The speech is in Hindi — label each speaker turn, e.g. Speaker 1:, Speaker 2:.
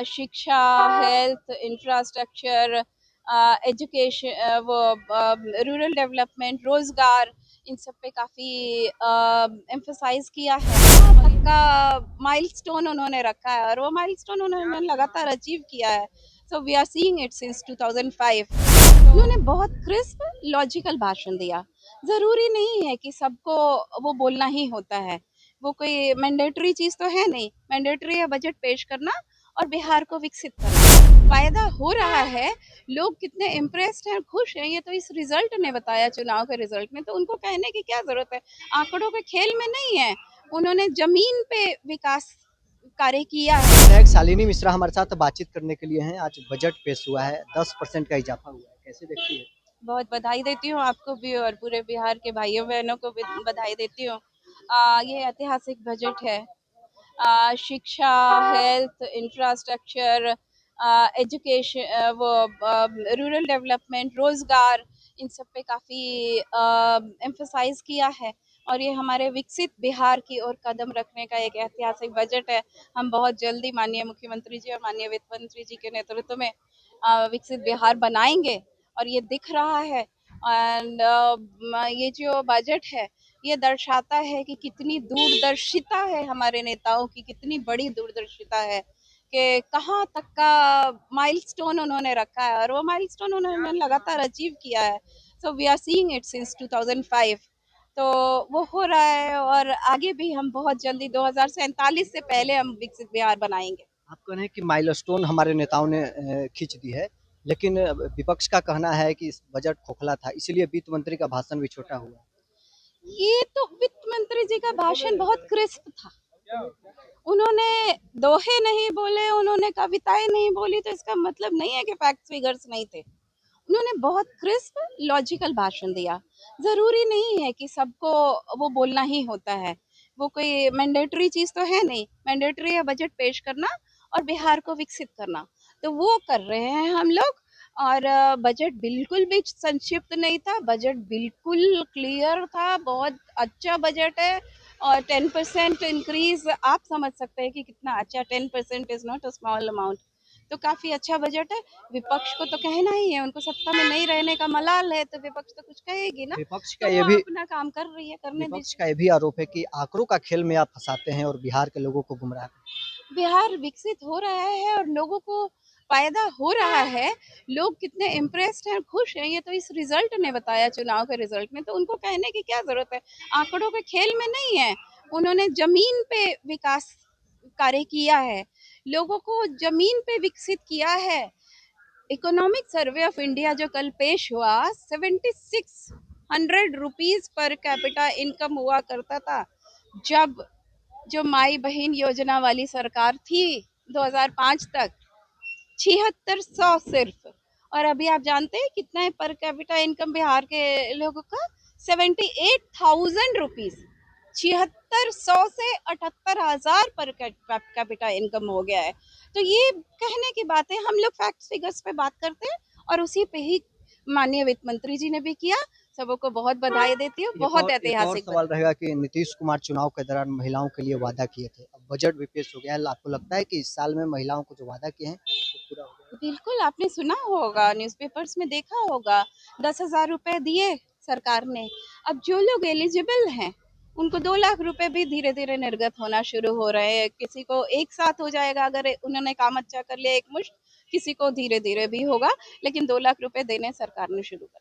Speaker 1: शिक्षा, हेल्थ, इंफ्रास्ट्रक्चर, एजुकेशन, वो रूरल डेवलपमेंट, रोजगार, इन सब पे काफ़ी एम्फसाइज किया है। तक का माइलस्टोन उन्होंने रखा है और वो माइलस्टोन उन्होंने लगातार अचीव किया है। So we are seeing it since 2005। उन्होंने बहुत क्रिस्प लॉजिकल भाषण दिया। ज़रूरी नहीं है कि सबको वो बोलना ही होता है, वो कोई मैंडेटरी चीज़ तो है नहीं। मैंडेटरी है बजट पेश करना और बिहार को विकसित करना। फायदा हो रहा है, लोग कितने इम्प्रेस्ड हैं, खुश हैं, ये तो इस रिजल्ट ने बताया, चुनाव के रिजल्ट में। तो उनको कहने की क्या जरूरत है, आंकड़ों के खेल में नहीं है। उन्होंने जमीन पे विकास कार्य किया है।
Speaker 2: विधायक शालिनी मिश्रा हमारे साथ बातचीत करने के लिए हैं। आज बजट पेश हुआ है, 10% का इजाफा हुआ है, कैसे देखती है?
Speaker 1: बहुत बधाई देती हूँ आपको भी और पूरे बिहार के भाइयों बहनों को भी बधाई देती हूँ। ये ऐतिहासिक बजट है। शिक्षा, हेल्थ, इंफ्रास्ट्रक्चर, एजुकेशन, वो रूरल डेवलपमेंट, रोजगार, इन सब पे काफ़ी एम्फसाइज किया है और ये हमारे विकसित बिहार की ओर कदम रखने का एक ऐतिहासिक बजट है। हम बहुत जल्दी माननीय मुख्यमंत्री जी और माननीय वित्त मंत्री जी के नेतृत्व में विकसित बिहार बनाएंगे और ये दिख रहा है। एंड ये जो बजट है, ये दर्शाता है कि कितनी दूरदर्शिता है हमारे नेताओं की, कितनी बड़ी दूरदर्शिता है कि कहाँ तक का माइलस्टोन उन्होंने रखा है और वो माइलस्टोन उन्होंने लगातार अचीव किया है। So we are seeing it since 2005। तो वो हो रहा है और आगे भी हम बहुत जल्दी 2047 से पहले हम विकसित बिहार बनाएंगे।
Speaker 2: आप कह रहे हैं कि माइलस्टोन हमारे नेताओं ने खींच दी है, लेकिन विपक्ष का कहना है कि इस बजट खोखला था, इसीलिए वित्त मंत्री का भाषण भी छोटा हुआ।
Speaker 1: ये तो वित्त मंत्री जी का भाषण बहुत क्रिस्प था। उन्होंने दोहे नहीं बोले, उन्होंने कविताएं नहीं बोली, तो इसका मतलब नहीं है कि फैक्ट्स फिगर्स नहीं थे। उन्होंने बहुत क्रिस्प लॉजिकल भाषण दिया। ज़रूरी नहीं है कि सबको वो बोलना ही होता है, वो कोई मैंडेटरी चीज़ तो है नहीं। मैंडेटरी है बजट पेश करना और बिहार को विकसित करना। तो वो कर रहे हैं हम लोग। और बजट बिल्कुल भी संक्षिप्त नहीं था, बजट बिल्कुल क्लियर था, बहुत अच्छा बजट है। और 10% इंक्रीज आप समझ सकते हैं कि कितना अच्छा। 10% is not a small amount. तो काफी अच्छा बजट है। विपक्ष को तो कहना ही है, उनको सत्ता में नहीं रहने का मलाल है, तो विपक्ष तो कुछ कहेगी ना।
Speaker 2: विपक्ष का
Speaker 1: तो
Speaker 2: ये
Speaker 1: वो
Speaker 2: भी
Speaker 1: अपना काम कर रही है, करने
Speaker 2: विपक्ष
Speaker 1: दीजिए।
Speaker 2: का ये भी आरोप है कि आंकड़ों का खेल में आप फंसाते हैं और बिहार के लोगों को गुमराह करते
Speaker 1: बिहार विकसित हो रहा है और लोगों को फायदा हो रहा है। लोग कितने इम्प्रेस्ड हैं, खुश हैं, ये तो इस रिजल्ट ने बताया, चुनाव के रिजल्ट में। तो उनको कहने की क्या जरूरत है, आंकड़ों के खेल में नहीं है। उन्होंने जमीन पे विकास कार्य किया है, लोगों को जमीन पे विकसित किया है। इकोनॉमिक सर्वे ऑफ इंडिया जो कल पेश हुआ, 7600 रुपीज पर कैपिटा इनकम हुआ करता था जब जो माई बहन योजना वाली सरकार थी 2005 तक। 7600 सिर्फ। और अभी आप जानते हैं कितना है पर कैपिटा इनकम बिहार के लोगों का? 78,000 रुपीज। 7600 से 78,000 पर कैपिटा इनकम हो गया है। तो ये कहने की बात है, हम लोग फैक्ट्स फिगर्स पे बात करते हैं और उसी पे ही माननीय वित्त मंत्री जी ने भी किया। सबको बहुत बधाई देती हूँ।
Speaker 2: हैं।
Speaker 1: बहुत
Speaker 2: एक और
Speaker 1: ऐतिहासिक
Speaker 2: सवाल रहेगा कि नीतीश कुमार चुनाव के दौरान महिलाओं के लिए वादा किए थे, अब बजट भी पेश हो गया है, आपको लगता है कि इस साल में महिलाओं को जो वादा किए हैं वो पूरा हो गया?
Speaker 1: बिल्कुल, आपने सुना होगा, न्यूज़पेपर्स में देखा होगा, 10,000 रुपए दिए सरकार ने। अब जो लोग एलिजिबल हैं, उनको 2 लाख रुपए भी धीरे धीरे निर्गत होना शुरू हो रहे हैं। किसी को एक साथ हो जाएगा अगर उन्होंने काम अच्छा कर लिया, एक मुश्त। किसी को धीरे धीरे भी होगा, लेकिन 2 लाख रुपए देने सरकार ने शुरू कर